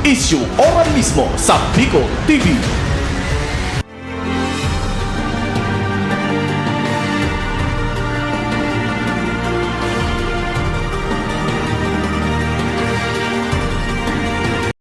Isyu Ora mismo sa Bicol TV.